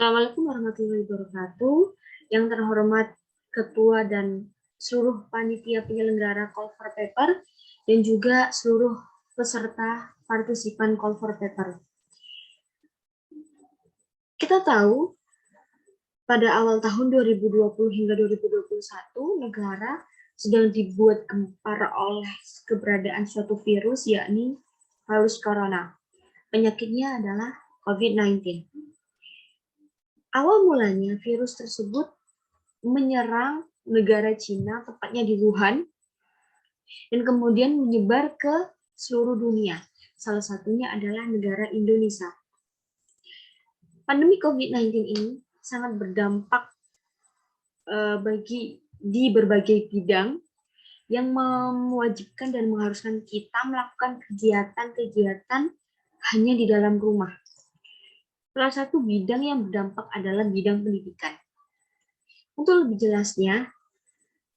Assalamualaikum warahmatullahi wabarakatuh. Yang terhormat Ketua dan seluruh panitia penyelenggara Call for Paper dan juga seluruh peserta partisipan Call for Paper. Kita tahu pada awal tahun 2020 hingga 2021 negara sedang dibuat gempar oleh keberadaan suatu virus, yakni virus corona. Penyakitnya adalah COVID-19. Awal mulanya virus tersebut menyerang negara Cina, tepatnya di Wuhan, dan kemudian menyebar ke seluruh dunia. Salah satunya adalah negara Indonesia. Pandemi COVID-19 ini sangat berdampak di berbagai bidang yang mewajibkan dan mengharuskan kita melakukan kegiatan-kegiatan hanya di dalam rumah. Salah satu bidang yang berdampak adalah bidang pendidikan. Untuk lebih jelasnya,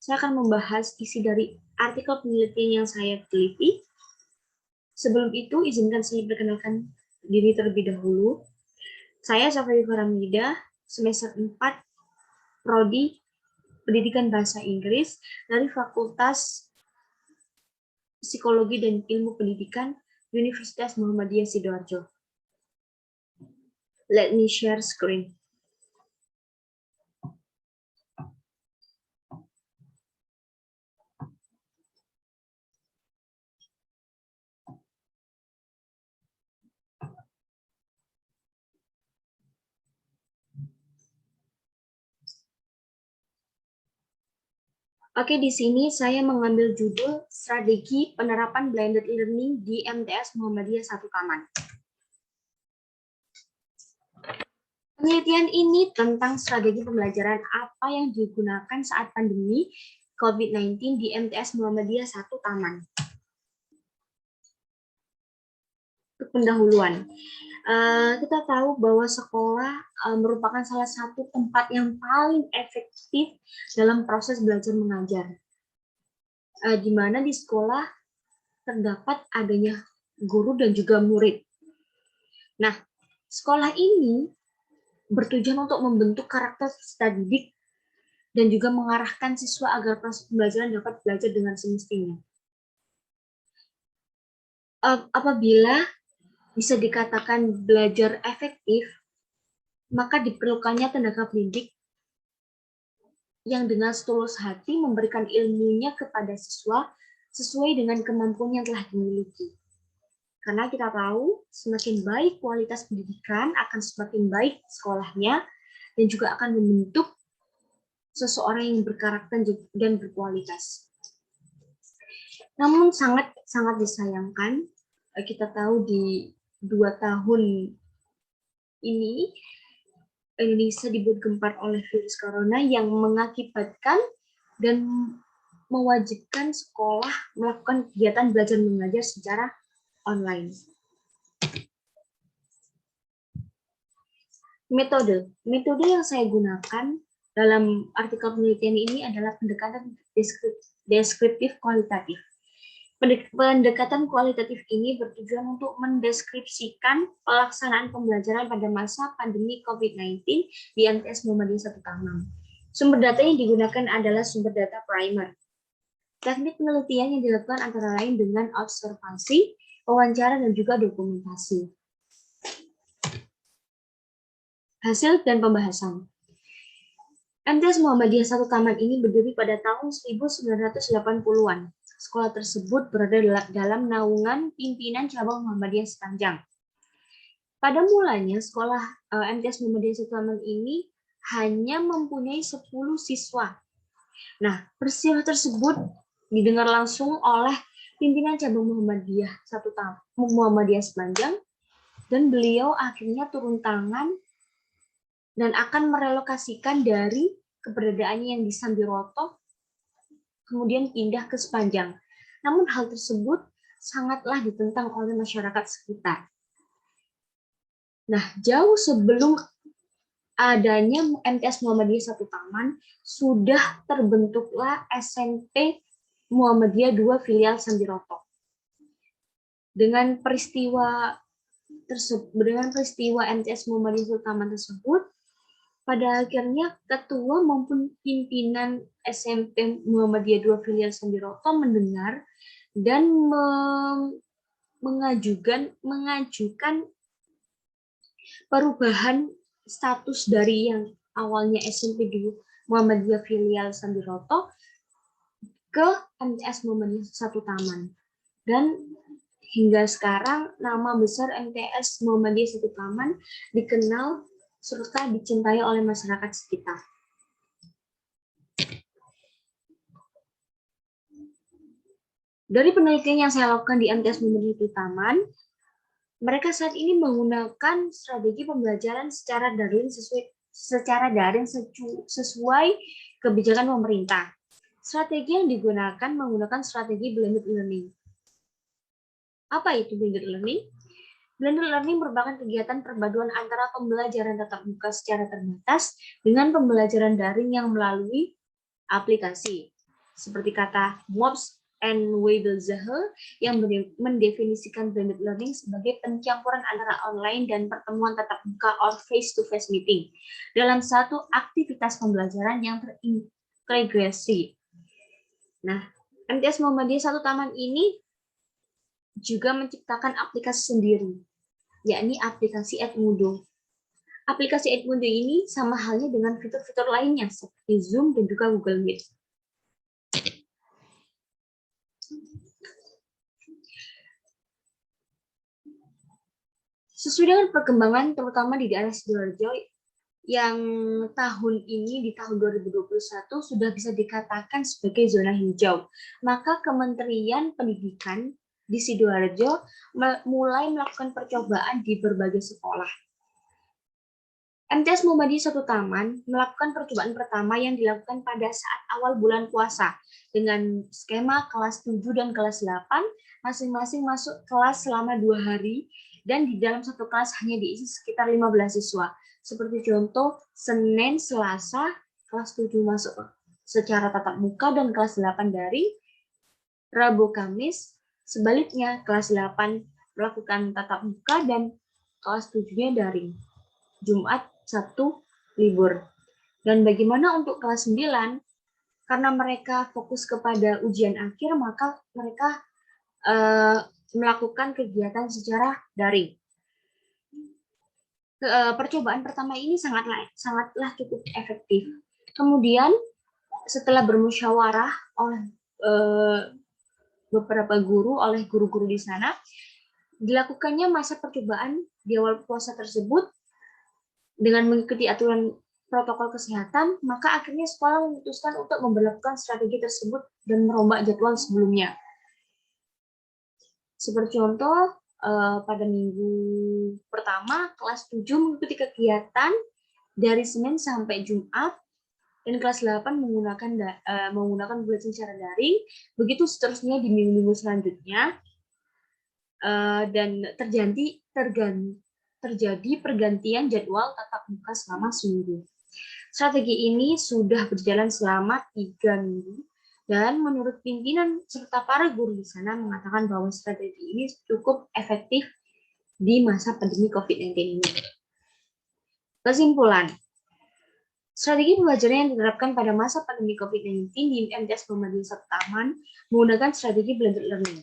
saya akan membahas isi dari artikel penelitian yang saya teliti. Sebelum itu, izinkan saya perkenalkan diri terlebih dahulu. Saya Safari Faramida, semester 4, Prodi Pendidikan Bahasa Inggris dari Fakultas Psikologi dan Ilmu Pendidikan Universitas Muhammadiyah Sidoarjo. Let me share screen. Oke, di sini saya mengambil judul Strategi Penerapan Blended Learning di MTS Muhammadiyah 1 Taman. Penelitian ini tentang strategi pembelajaran apa yang digunakan saat pandemi COVID-19 di MTS Muhammadiyah 1 Taman. Untuk pendahuluan, kita tahu bahwa sekolah merupakan salah satu tempat yang paling efektif dalam proses belajar mengajar. Di mana di sekolah terdapat adanya guru dan juga murid. Nah, sekolah ini bertujuan untuk membentuk karakter peserta didik dan juga mengarahkan siswa agar proses pembelajaran dapat belajar dengan semestinya. Apabila bisa dikatakan belajar efektif, maka diperlukannya tenaga pendidik yang dengan setulus hati memberikan ilmunya kepada siswa sesuai dengan kemampuan yang telah dimiliki. Karena kita tahu semakin baik kualitas pendidikan akan semakin baik sekolahnya dan juga akan membentuk seseorang yang berkarakter dan berkualitas. Namun sangat disayangkan, kita tahu di 2 tahun ini Indonesia dibuat gempar oleh virus corona yang mengakibatkan dan mewajibkan sekolah melakukan kegiatan belajar mengajar secara online. Metode yang saya gunakan dalam artikel penelitian ini adalah pendekatan deskriptif kualitatif. Pendekatan kualitatif ini bertujuan untuk mendeskripsikan pelaksanaan pembelajaran pada masa pandemi COVID-19 di MTS Muhammadiyah 1 Taman. Sumber data yang digunakan adalah sumber data primer. Teknik penelitian yang dilakukan antara lain dengan observasi, wawancara, dan juga dokumentasi. Hasil dan pembahasan. MTS Muhammadiyah 1 Taman ini berdiri pada tahun 1980-an. Sekolah tersebut berada dalam naungan pimpinan cabang Muhammadiyah Sepanjang. Pada mulanya, sekolah MTS Muhammadiyah 1 Taman ini hanya mempunyai 10 siswa. Nah, peristiwa tersebut didengar langsung oleh pimpinan cabang Muhammadiyah 1 Taman, Muhammadiyah Sepanjang, dan beliau akhirnya turun tangan dan akan merelokasikan dari keberadaannya yang di Sambiroto kemudian pindah ke Sepanjang. Namun hal tersebut sangatlah ditentang oleh masyarakat sekitar. Nah, jauh sebelum adanya MTS Muhammadiyah 1 Taman, sudah terbentuklah SMP Muhammadiyah 2 filial Sambiroto. Dengan peristiwa MTS Muhammadiyah 1 Taman tersebut, Pada akhirnya ketua maupun pimpinan SMP Muhammadiyah 2 Filial Sambiroto mendengar dan mengajukan perubahan status dari yang awalnya SMP di Muhammadiyah Filial Sambiroto ke MTS Muhammadiyah 1 Taman. Dan hingga sekarang nama besar MTS Muhammadiyah 1 Taman dikenal serta dicintai oleh masyarakat sekitar. Dari penelitian yang saya lakukan di MTS Muhammadiyah 1 Taman, mereka saat ini menggunakan strategi pembelajaran secara daring sesuai kebijakan pemerintah. Strategi yang digunakan menggunakan strategi blended learning. Apa itu blended learning? Blended learning merupakan kegiatan perpaduan antara pembelajaran tatap muka secara terbatas dengan pembelajaran daring yang melalui aplikasi. Seperti kata Mobs and Weibel-Zahe yang mendefinisikan blended learning sebagai pencampuran antara online dan pertemuan tatap muka or face-to-face meeting dalam satu aktivitas pembelajaran yang terintegrasi. Nah, MTS Muhammadiyah 1 Taman ini juga menciptakan aplikasi sendiri, yakni aplikasi Edmundo. Aplikasi Edmundo ini sama halnya dengan fitur-fitur lainnya seperti Zoom dan juga Google Meet. Sesuai dengan perkembangan terutama di daerah Sidoarjo yang tahun ini di tahun 2021 sudah bisa dikatakan sebagai zona hijau, maka Kementerian Pendidikan di Sidoarjo mulai melakukan percobaan di berbagai sekolah. MTS Muhammadiyah 1 Taman melakukan percobaan pertama yang dilakukan pada saat awal bulan puasa dengan skema kelas 7 dan kelas 8 masing-masing masuk kelas selama 2 hari dan di dalam satu kelas hanya diisi sekitar 15 siswa. Seperti contoh Senin, Selasa kelas 7 masuk secara tatap muka dan kelas 8 daring. Rabu, Kamis sebaliknya kelas 8 melakukan tatap muka dan kelas 7-nya daring. Jumat, Sabtu libur. Dan bagaimana untuk kelas 9? Karena mereka fokus kepada ujian akhir, maka mereka melakukan kegiatan secara daring. Percobaan pertama ini sangatlah cukup efektif. Kemudian setelah bermusyawarah oleh beberapa guru, oleh guru-guru di sana, dilakukannya masa percobaan di awal puasa tersebut dengan mengikuti aturan protokol kesehatan, maka akhirnya sekolah memutuskan untuk memberlakukan strategi tersebut dan merombak jadwal sebelumnya. Seperti contoh, pada minggu pertama, kelas 7 mengikuti kegiatan dari Senin sampai Jumat, dan kelas 8 menggunakan belajar secara daring, begitu seterusnya di minggu-minggu selanjutnya, dan terjadi pergantian jadwal tatap muka selama seminggu. Strategi ini sudah berjalan selama 3 minggu, dan menurut pimpinan serta para guru di sana mengatakan bahwa strategi ini cukup efektif di masa pandemi COVID-19 ini. Kesimpulan, strategi pembelajaran yang diterapkan pada masa pandemi COVID-19 di MTS Muhammadiyah 1 Taman menggunakan strategi blended learning.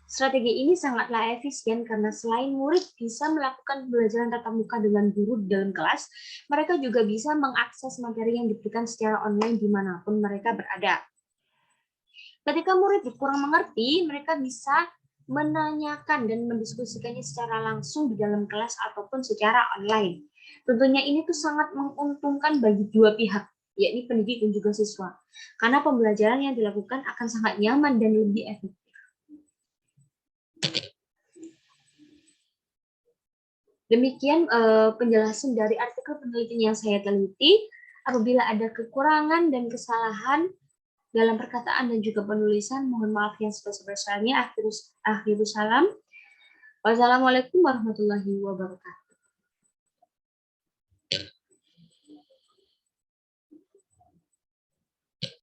Strategi ini sangatlah efisien karena selain murid bisa melakukan pembelajaran tatap muka dengan guru di dalam kelas, mereka juga bisa mengakses materi yang diberikan secara online dimanapun mereka berada. Ketika murid kurang mengerti, mereka bisa menanyakan dan mendiskusikannya secara langsung di dalam kelas ataupun secara online. Tentunya ini tuh sangat menguntungkan bagi dua pihak, yakni pendidik dan juga siswa, karena pembelajaran yang dilakukan akan sangat nyaman dan lebih efektif. Demikian penjelasan dari artikel penelitian yang saya teliti. Apabila ada kekurangan dan kesalahan dalam perkataan dan juga penulisan, mohon maaf yang sebesar-besarnya. Akhirus salam. Wassalamualaikum warahmatullahi wabarakatuh.